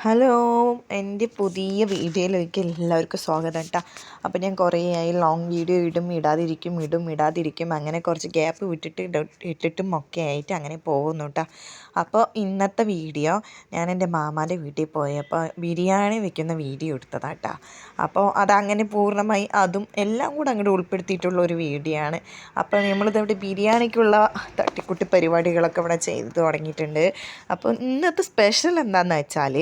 Hello, എൻ്റെ പുതിയ വീഡിയോയിലേക്ക് എല്ലാവർക്കും സ്വാഗതം കേട്ടോ. അപ്പോൾ ഞാൻ കുറേ ആയി ലോങ് വീഡിയോ ഇടാതിരിക്കും അങ്ങനെ കുറച്ച് ഗ്യാപ്പ് ഇട്ടിട്ടും ഒക്കെ ആയിട്ട് അങ്ങനെ പോകുന്നു കേട്ടോ. അപ്പോൾ ഇന്നത്തെ വീഡിയോ ഞാൻ എൻ്റെ മാമാൻ്റെ വീട്ടിൽ പോയപ്പോൾ ബിരിയാണി വെക്കുന്ന വീഡിയോ എടുത്തതാണ് കേട്ടോ. അപ്പോൾ അതങ്ങനെ പൂർണ്ണമായി അതും എല്ലാം കൂടെ അങ്ങോട്ട് ഉൾപ്പെടുത്തിയിട്ടുള്ള ഒരു വീഡിയോ ആണ്. അപ്പോൾ നമ്മളിതവിടെ ബിരിയാണിക്കുള്ള തട്ടിക്കുട്ടി പരിപാടികളൊക്കെ ഇവിടെ ചെയ്ത് തുടങ്ങിയിട്ടുണ്ട്. അപ്പോൾ ഇന്നത്തെ സ്പെഷ്യൽ എന്താണെന്ന് വെച്ചാൽ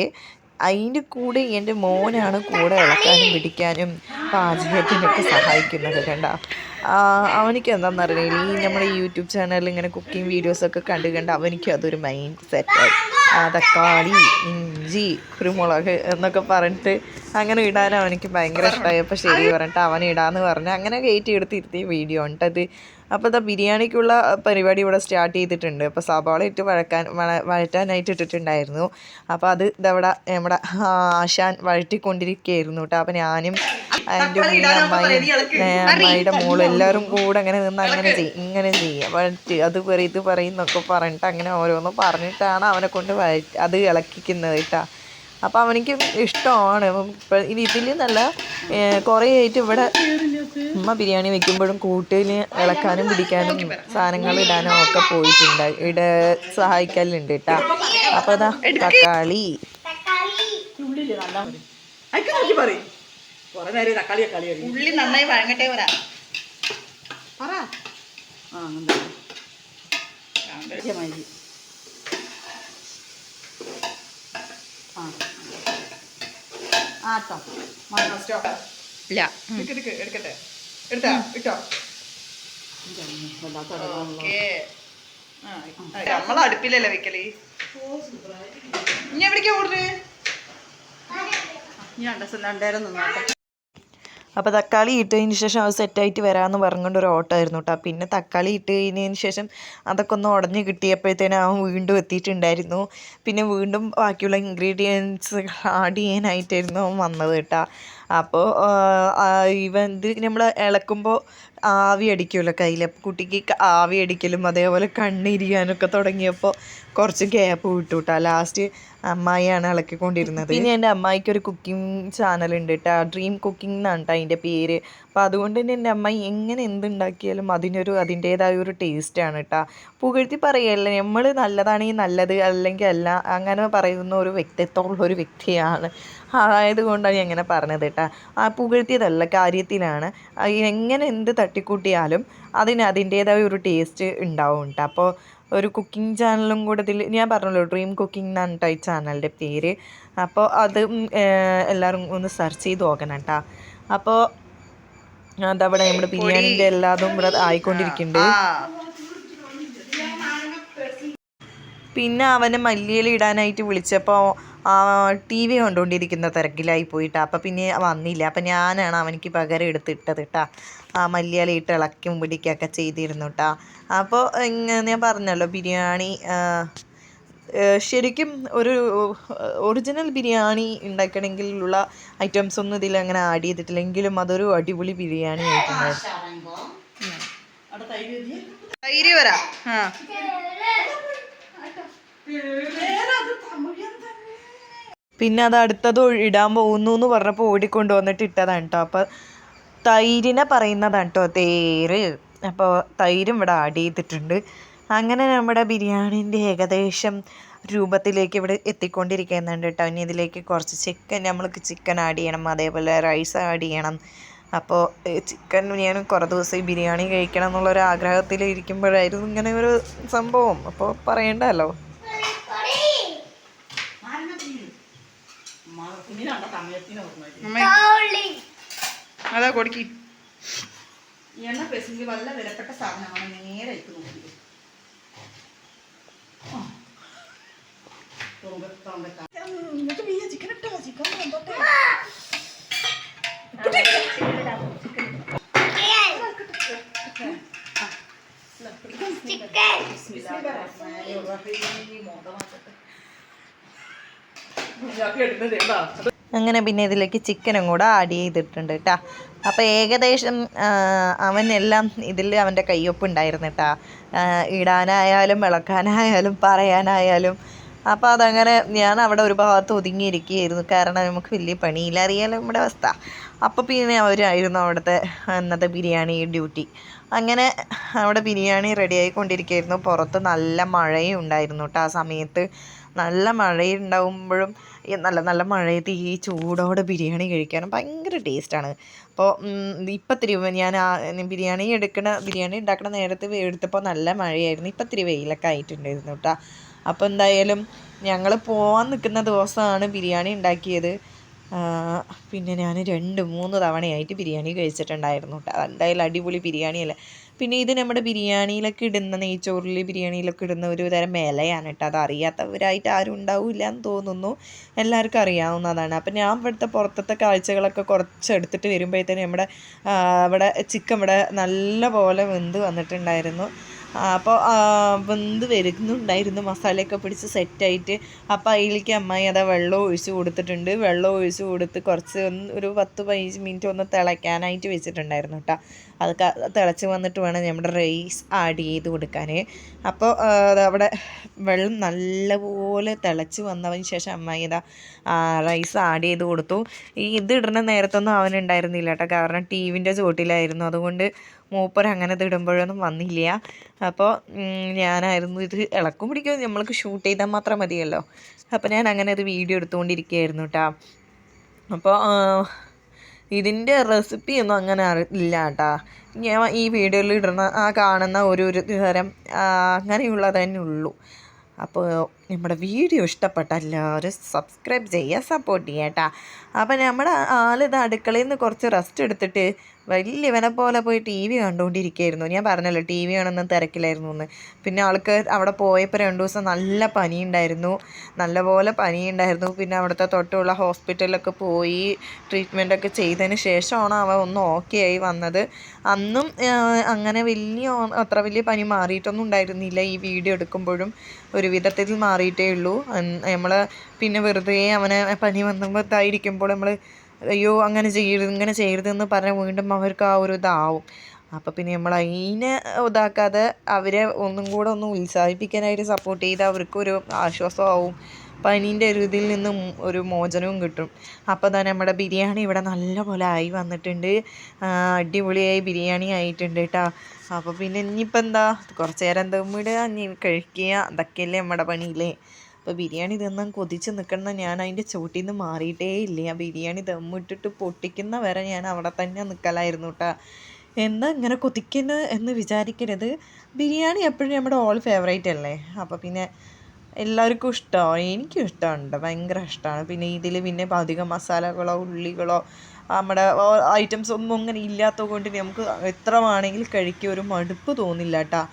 അതിൻ്റെ കൂടെ എൻ്റെ മോനാണ് കൂടെ ഇളക്കാനും പിടിക്കാനും പാചകത്തിനൊക്കെ സഹായിക്കുന്നത് കണ്ടോ. അവനിക്ക് എന്താണെന്നറിയില്ല, ഈ നമ്മുടെ യൂട്യൂബ് ചാനലിൽ ഇങ്ങനെ കുക്കിംഗ് വീഡിയോസൊക്കെ കണ്ട് അവനിക്ക് അതൊരു മൈൻഡ് സെറ്റായി. തക്കാളി, ഇഞ്ചി, കുരുമുളക് എന്നൊക്കെ പറഞ്ഞിട്ട് അങ്ങനെ ഇടാൻ അവനിക്ക് ഭയങ്കര ഇഷ്ടമായി. അപ്പോൾ ശരി പറഞ്ഞിട്ട് അവൻ ഇടാമെന്ന് പറഞ്ഞ് അങ്ങനെ കയറ്റിയെടുത്തിരുത്തിയ വീഡിയോ ഉണ്ടത്. അപ്പോൾ ഇതാ ബിരിയാണിക്കുള്ള പരിപാടി ഇവിടെ സ്റ്റാർട്ട് ചെയ്തിട്ടുണ്ട്. അപ്പോൾ സവാള ഇട്ട് വഴറ്റാനായിട്ട് ഇട്ടിട്ടുണ്ടായിരുന്നു. അപ്പോൾ അത് ഇതവിടെ നമ്മുടെ ആശാൻ വഴറ്റിക്കൊണ്ടിരിക്കുകയായിരുന്നു കേട്ടോ. അപ്പോൾ ഞാനും എൻ്റെ അമ്മായിയുടെ മോളും എല്ലാവരും കൂടെ അങ്ങനെ നിന്ന് ഇങ്ങനെ ചെയ്യുക വഴറ്റ് അത് പറയും ഇത് പറയുന്നൊക്കെ പറഞ്ഞിട്ട് അങ്ങനെ ഓരോന്നും പറഞ്ഞിട്ടാണ് അവനെ കൊണ്ട് അത് ഇളക്കിക്കുന്നത് കേട്ടോ. അപ്പോൾ അവനിക്ക് ഇഷ്ടമാണ്. ഇപ്പം ഇതിൽ നല്ല കുറേ ആയിട്ട് ഇവിടെ ഉമ്മ ബിരിയാണി വെക്കുമ്പോഴും കൂട്ടിൽ ഇളക്കാനും പിടിക്കാനും സാധനങ്ങൾ ഇടാനും ഒക്കെ പോയിട്ടുണ്ട്, സഹായിക്കലുണ്ട് കേട്ടോ. അപ്പോൾ അതാ തക്കാളി ഉള്ളി നന്നായി വഴങ്ങട്ടെ എടുക്കട്ടെ ഇട്ടോ. നമ്മളെ അടുപ്പിലല്ലേ വെക്കല്. ഇനി എവിടേക്കാ ഓടുന്നത്? അപ്പോൾ തക്കാളി ഇട്ടതിന് ശേഷം അത് സെറ്റായിട്ട് വരാമെന്ന് പറഞ്ഞുകൊണ്ട് ഒരു ഓട്ടമായിരുന്നു കേട്ടോ. പിന്നെ തക്കാളി ഇട്ടതിന് ശേഷം അതൊക്കെ ഒന്ന് ഉടഞ്ഞ് കിട്ടിയപ്പോഴത്തേനും അവൻ വീണ്ടും എത്തിയിട്ടുണ്ടായിരുന്നു. പിന്നെ വീണ്ടും ബാക്കിയുള്ള ഇൻഗ്രീഡിയൻസ് ആഡ് ചെയ്യാനായിട്ടായിരുന്നു അവൻ വന്നത് കേട്ടോ. അപ്പോൾ ഇത് നമ്മൾ ഇളക്കുമ്പോൾ ആവി അടിക്കുമല്ലോ കയ്യിൽ. അപ്പോൾ കുട്ടിക്ക് ആവി അടിക്കലും അതേപോലെ കണ്ണിരിയാനൊക്കെ തുടങ്ങിയപ്പോൾ കുറച്ച് ഗ്യാപ്പ് വിട്ടു കേട്ടോ. ലാസ്റ്റ് അമ്മായിയാണ് ഇളക്കിക്കൊണ്ടിരുന്നത്. പിന്നെ എൻ്റെ അമ്മായിക്കൊരു കുക്കിംഗ് ചാനലുണ്ട് കേട്ടോ, ഡ്രീം കുക്കിംഗ് എന്നാണ് കേട്ടോ അതിൻ്റെ പേര്. അപ്പോൾ അതുകൊണ്ട് തന്നെ എൻ്റെ അമ്മായി എങ്ങനെ എന്തുണ്ടാക്കിയാലും അതിൻ്റേതായ ഒരു ടേസ്റ്റാണ് കേട്ടോ. പുകഴ്ത്തി പറയല്ല, നമ്മൾ നല്ലതാണെങ്കിൽ നല്ലത് അല്ലെങ്കിൽ അല്ല അങ്ങനെ പറയുന്ന ഒരു വ്യക്തിത്വമുള്ള ഒരു വ്യക്തിയാണ്. ആയതുകൊണ്ടാണ് ഞാൻ ഇങ്ങനെ പറഞ്ഞത് കേട്ടോ. പുകഴ്ത്തിയതല്ല, കാര്യത്തിലാണ്. എങ്ങനെ എന്ത് തട്ടിക്കൂട്ടിയാലും അതിൻ്റേതായ ഒരു ടേസ്റ്റ് ഉണ്ടാവും കേട്ടോ. അപ്പോൾ ഒരു കുക്കിംഗ് ചാനലും കൂടെ ഇതിൽ ഞാൻ പറഞ്ഞല്ലോ, ഡ്രീം കുക്കിംഗ് എന്നാണ് കേട്ടോ ഈ ചാനലിൻ്റെ പേര്. അപ്പോൾ അത് എല്ലാവരും ഒന്ന് സെർച്ച് ചെയ്ത് നോക്കണം കേട്ടോ. അപ്പോൾ അതവിടെ നമ്മുടെ ബിരിയാണിൻ്റെ എല്ലാതും ഇവിടെ ആയിക്കൊണ്ടിരിക്കുന്നുണ്ട്. പിന്നെ അവനെ മല്ലിയില ഇടാനായിട്ട് വിളിച്ചപ്പോൾ TV കണ്ടുകൊണ്ടിരിക്കുന്ന തിരക്കിലായി പോയിട്ടാ. അപ്പം പിന്നെ വന്നില്ല. അപ്പം ഞാനാണ് അവനിക്ക് പകരം എടുത്തിട്ടത് കേട്ടോ. മല്ലിയില ഇട്ട് ഇളക്കും പിടിക്കുകയൊക്കെ ചെയ്തിരുന്നു കേട്ടോ. അപ്പോൾ ഞാൻ പറഞ്ഞല്ലോ, ബിരിയാണി ശരിക്കും ഒരു ഒറിജിനൽ ബിരിയാണി ഉണ്ടാക്കണമെങ്കിലുള്ള ഐറ്റംസ് ഒന്നും ഇതിൽ അങ്ങനെ ആഡ് ചെയ്തിട്ടില്ലെങ്കിലും അതൊരു അടിപൊളി ബിരിയാണി ആയിട്ടുണ്ടായിരുന്നു. തൈര് വരാം. പിന്നെ അത് അടുത്തത് ഇടാൻ പോകുന്നു എന്ന് പറഞ്ഞപ്പോൾ ഓടിക്കൊണ്ട് വന്നിട്ട് ഇട്ടതാണ് കേട്ടോ. അപ്പോൾ തൈരിനെ പറയുന്നതാണ് കേട്ടോ തേര്. അപ്പോൾ തൈരും ഇവിടെ ആഡ് ചെയ്തിട്ടുണ്ട്. അങ്ങനെ നമ്മുടെ ബിരിയാണീൻ്റെ ഏകദേശം രൂപത്തിലേക്ക് ഇവിടെ എത്തിക്കൊണ്ടിരിക്കുന്നുണ്ട് കേട്ടോ. ഇനി ഇതിലേക്ക് കുറച്ച് നമ്മൾക്ക് ചിക്കൻ ആഡ് ചെയ്യണം, അതേപോലെ റൈസ് ആഡ് ചെയ്യണം. അപ്പോൾ ചിക്കൻ ഞാൻ കുറേ ദിവസം ഈ ബിരിയാണി കഴിക്കണം എന്നുള്ളൊരു ആഗ്രഹത്തിൽ ഇരിക്കുമ്പോഴായിരുന്നു ഇങ്ങനെ ഒരു സംഭവം. അപ്പോൾ പറയണ്ടല്ലോ. അതാ കൊടുക്കി എണ്ണ പേശിക്ക് വല്ല വിലപ്പെട്ട സാധനമാണ് നേരെ നോക്കി. ചിക്കൻ ഇട്ടോ, ചിക്കൻ അങ്ങനെ പിന്നെ ഇതിലേക്ക് ചിക്കനും കൂടെ ആഡ് ചെയ്തിട്ടുണ്ട് കേട്ടോ. അപ്പോൾ ഏകദേശം അവനെല്ലാം ഇതിൽ അവൻ്റെ കയ്യൊപ്പ് ഉണ്ടായിരുന്നു കേട്ടോ. ഇടാനായാലും ഇളക്കാനായാലും പറയാനായാലും അപ്പോൾ അതങ്ങനെ ഞാൻ അവിടെ ഒരു ഭാഗത്ത് ഒതുങ്ങിയിരിക്കുകയായിരുന്നു. കാരണം നമുക്ക് വലിയ പണിയില്ല, അറിയാലോ നമ്മുടെ അവസ്ഥ. അപ്പോൾ പിന്നെ അവരായിരുന്നു അവിടുത്തെ അന്നത്തെ ബിരിയാണി ഡ്യൂട്ടി. അങ്ങനെ അവിടെ ബിരിയാണി റെഡിയായിക്കൊണ്ടിരിക്കുകയായിരുന്നു. പുറത്ത് നല്ല മഴയും ഉണ്ടായിരുന്നു കേട്ടോ. ആ സമയത്ത് നല്ല മഴയുണ്ടാകുമ്പോഴും നല്ല നല്ല മഴയത്ത് ഈ ചൂടോടെ ബിരിയാണി കഴിക്കാനും ഭയങ്കര ടേസ്റ്റാണ്. അപ്പോൾ ഇപ്പം ഇത്തിരി ഞാൻ ബിരിയാണി ഉണ്ടാക്കുന്ന നേരത്ത് എടുത്തപ്പോൾ നല്ല മഴയായിരുന്നു. ഇപ്പം ഇത്തിരി വെയിലൊക്കെ ആയിട്ടുണ്ടായിരുന്നു കേട്ടോ. അപ്പോൾ എന്തായാലും ഞങ്ങൾ പോകാൻ നിൽക്കുന്ന ദിവസമാണ് ബിരിയാണി ഉണ്ടാക്കിയത്. പിന്നെ ഞാൻ 2-3 തവണയായിട്ട് ബിരിയാണി കഴിച്ചിട്ടുണ്ടായിരുന്നു കേട്ടോ. എന്തായാലും അടിപൊളി ബിരിയാണിയല്ലേ. പിന്നെ ഇത് നമ്മുടെ ബിരിയാണിയിലൊക്കെ ഇടുന്ന, നെയ്ച്ചോറിൽ ബിരിയാണിയിലൊക്കെ ഇടുന്ന ഒരു തരം ഇലയാണ് കേട്ടോ. അത് അറിയാത്തവരായിട്ട് ആരും ഉണ്ടാവില്ല എന്ന് തോന്നുന്നു, എല്ലാവർക്കും അറിയാവുന്നതാണ്. അപ്പം ഞാൻ ഇവിടുത്തെ പുറത്തത്തെ കാഴ്ചകളൊക്കെ കുറച്ച് എടുത്തിട്ട് വരുമ്പോഴത്തേനും ഇവിടെ ചിക്കൻ ഇവിടെ നല്ല പോലെ വെന്ത് വന്നിട്ടുണ്ടായിരുന്നു. അപ്പോൾ വെന്ത് വരുന്നുണ്ടായിരുന്നു, മസാലയൊക്കെ പിടിച്ച് സെറ്റായിട്ട്. അപ്പോൾ അതിലേക്ക് അമ്മായി അതാ വെള്ളം ഒഴിച്ച് കൊടുത്തിട്ടുണ്ട്. വെള്ളം ഒഴിച്ച് കൊടുത്ത് കുറച്ച് ഒരു 10-15 മിനിറ്റ് ഒന്ന് തിളയ്ക്കാനായിട്ട് വെച്ചിട്ടുണ്ടായിരുന്നു കേട്ടോ. അത് തിളച്ച് വന്നിട്ട് വേണം നമ്മുടെ റൈസ് ആഡ് ചെയ്ത് കൊടുക്കാൻ. അപ്പോൾ അവിടെ വെള്ളം നല്ലപോലെ തിളച്ച് വന്നതിന് ശേഷം അമ്മായി ഇതാ റൈസ് ആഡ് ചെയ്ത് കൊടുത്തു. ഇത് ഇടുന്ന നേരത്തൊന്നും അവനുണ്ടായിരുന്നില്ല കേട്ടോ, കാരണം ടിവിൻ്റെ ചോട്ടിലായിരുന്നു. അതുകൊണ്ട് മൂപ്പർ അങ്ങനെ ഇത് ഇടുമ്പോഴൊന്നും വന്നില്ല. അപ്പോൾ ഞാനായിരുന്നു ഇത് ഇളക്കും പിടിക്കും, നമ്മൾക്ക് ഷൂട്ട് ചെയ്താൽ മാത്രം മതിയല്ലോ. അപ്പോൾ ഞാൻ അങ്ങനെ ഇത് വീഡിയോ എടുത്തുകൊണ്ടിരിക്കുകയായിരുന്നു കേട്ടോ. അപ്പോൾ ഇതിൻ്റെ റെസിപ്പിയൊന്നും അങ്ങനെ ഇല്ല കേട്ടോ. ഞാൻ ഈ വീഡിയോയിൽ ഇടുന്ന കാണുന്ന ഒരു തരം അങ്ങനെയുള്ളത് തന്നെ ഉള്ളൂ. അപ്പോൾ നമ്മുടെ വീഡിയോ ഇഷ്ടപ്പെട്ട എല്ലാവരും സബ്സ്ക്രൈബ് ചെയ്യുക, സപ്പോർട്ട് ചെയ്യുക കേട്ടോ. അപ്പോൾ നമ്മുടെ ആളിത് അടുക്കളയിൽ നിന്ന് കുറച്ച് റെസ്റ്റ് എടുത്തിട്ട് വലിയവനെ പോലെ പോയി ടി വി കണ്ടുകൊണ്ടിരിക്കുകയായിരുന്നു. ഞാൻ പറഞ്ഞല്ലോ ടി വി കാണുന്ന തിരക്കിലായിരുന്നു എന്ന്. പിന്നെ ആൾക്ക് അവിടെ പോയപ്പോൾ 2 ദിവസം നല്ല പനിയുണ്ടായിരുന്നു, നല്ലപോലെ പനിയുണ്ടായിരുന്നു. പിന്നെ അവിടുത്തെ തൊട്ടുള്ള ഹോസ്പിറ്റലിലൊക്കെ പോയി ട്രീറ്റ്മെൻറ്റൊക്കെ ചെയ്തതിന് ശേഷമാണ് അവൻ ഒന്ന് ഓക്കെ ആയി വന്നത്. അന്നും അങ്ങനെ അത്ര വലിയ പനി മാറിയിട്ടൊന്നും ഉണ്ടായിരുന്നില്ല. ഈ വീഡിയോ എടുക്കുമ്പോഴും ഒരു വിധത്തിൽ മാറിയിട്ടേ ഉള്ളൂ. നമ്മൾ പിന്നെ വെറുതെ അവനെ പനി വന്നപ്പോഴത്തായിരിക്കുമ്പോൾ നമ്മൾ അയ്യോ അങ്ങനെ ചെയ്യരുത് ഇങ്ങനെ ചെയ്യരുതെന്ന് പറഞ്ഞാൽ വീണ്ടും അവർക്ക് ആ ഒരു ഇതാവും. അപ്പോൾ പിന്നെ നമ്മൾ അതിനെ ഇതാക്കാതെ അവരെ ഒന്നും കൂടെ ഒന്ന് ഉത്സാഹിപ്പിക്കാനായിട്ട് സപ്പോർട്ട് ചെയ്ത് അവർക്കൊരു ആശ്വാസമാവും, പനീൻ്റെ ഒരു ഇതിൽ നിന്നും ഒരു മോചനവും കിട്ടും. അപ്പോൾ തന്നെ നമ്മുടെ ബിരിയാണി ഇവിടെ നല്ലപോലെ ആയി വന്നിട്ടുണ്ട്. അടിപൊളിയായി ബിരിയാണി ആയിട്ടുണ്ട് കേട്ടോ. അപ്പോൾ പിന്നെ ഇനിയിപ്പോൾ എന്താ, കുറച്ച് നേരം ദമ്മിടുക, ഇനി കഴിക്കുക, അതൊക്കെയല്ലേ നമ്മുടെ പണിയില്ലേ. അപ്പോൾ ബിരിയാണി തിന്നാൻ കൊതിച്ച് നിൽക്കുന്ന ഞാൻ അതിൻ്റെ ചുവട്ടിൽ നിന്ന് മാറിയിട്ടേ ഇല്ല. ആ ബിരിയാണി ദമ്മിട്ടിട്ട് പൊട്ടിക്കുന്ന വരെ ഞാൻ അവിടെ തന്നെ നിൽക്കലായിരുന്നു കേട്ടോ. എന്താ ഇങ്ങനെ കൊതിക്കുന്നത് എന്ന് വിചാരിക്കരുത്. ബിരിയാണി എപ്പോഴും നമ്മുടെ ഓൾ ഫേവറേറ്റ് അല്ലേ. അപ്പോൾ പിന്നെ എല്ലാവർക്കും ഇഷ്ടമാണ്, എനിക്കും ഇഷ്ടമുണ്ട്, ഭയങ്കര ഇഷ്ടമാണ്. പിന്നെ ഇതിൽ പിന്നെ അധികം മസാലകളോ ഉള്ളികളോ നമ്മുടെ ഐറ്റംസ് ഒന്നും അങ്ങനെ ഇല്ലാത്തത് കൊണ്ട് നമുക്ക് എത്ര വേണമെങ്കിലും കഴിക്കുക, ഒരു മടുപ്പ് തോന്നില്ല കേട്ടോ.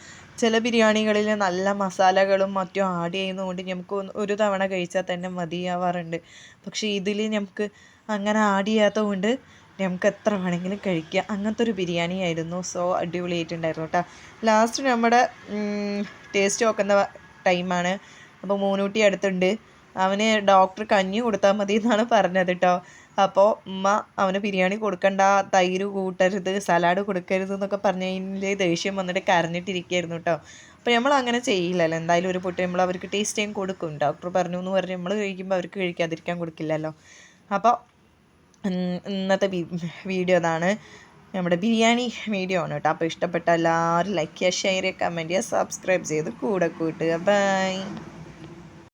ചില ബിരിയാണികളിൽ നല്ല മസാലകളും മറ്റും ആഡ് ചെയ്യുന്നതുകൊണ്ട് നമുക്ക് ഒരു തവണ കഴിച്ചാൽ തന്നെ മതിയാവാറുണ്ട്. പക്ഷേ ഇതിൽ നമുക്ക് അങ്ങനെ ആഡ് ചെയ്യാത്തത് കൊണ്ട് നമുക്ക് എത്ര വേണമെങ്കിലും കഴിക്കാം. അങ്ങനത്തെ ഒരു ബിരിയാണി ആയിരുന്നു. സോ അടിപൊളിയായിട്ടുണ്ടായിരുന്നു കേട്ടോ. ലാസ്റ്റ് നമ്മുടെ ടേസ്റ്റ് നോക്കുന്ന ടൈമാണ്. അപ്പോൾ മൂന്നൂട്ടി അടുത്തുണ്ട്. അവന് ഡോക്ടർ കഞ്ഞി കൊടുത്താൽ മതി എന്നാണ് പറഞ്ഞത് കേട്ടോ. അപ്പോൾ ഉമ്മ അവന് ബിരിയാണി കൊടുക്കണ്ട, തൈര് കൂട്ടരുത്, സലാഡ് കൊടുക്കരുത് എന്നൊക്കെ പറഞ്ഞതിൻ്റെ ദേഷ്യം വന്നിട്ട് കരഞ്ഞിട്ടിരിക്കുകയായിരുന്നു കേട്ടോ. അപ്പോൾ നമ്മൾ അങ്ങനെ ചെയ്യില്ലല്ലോ, എന്തായാലും ഒരു പൊട്ട് നമ്മൾ അവർക്ക് ടേസ്റ്റ് ചെയ്യാൻ കൊടുക്കും. ഡോക്ടർ പറഞ്ഞു എന്ന് പറഞ്ഞ് നമ്മൾ കഴിക്കുമ്പോൾ അവർക്ക് കഴിക്കാതിരിക്കാൻ കൊടുക്കില്ലല്ലോ. അപ്പോൾ ഇന്നത്തെ വീഡിയോ അതാണ്, നമ്മുടെ ബിരിയാണി വീഡിയോ ആണ് കേട്ടോ. അപ്പോൾ ഇഷ്ടപ്പെട്ട എല്ലാവരും ലൈക്ക് ചെയ്യുക, ഷെയർ ചെയ്യുക, കമൻറ്റ് ചെയ്യുക, സബ്സ്ക്രൈബ് ചെയ്ത് കൂടെ കൂട്ടുക. ബൈ.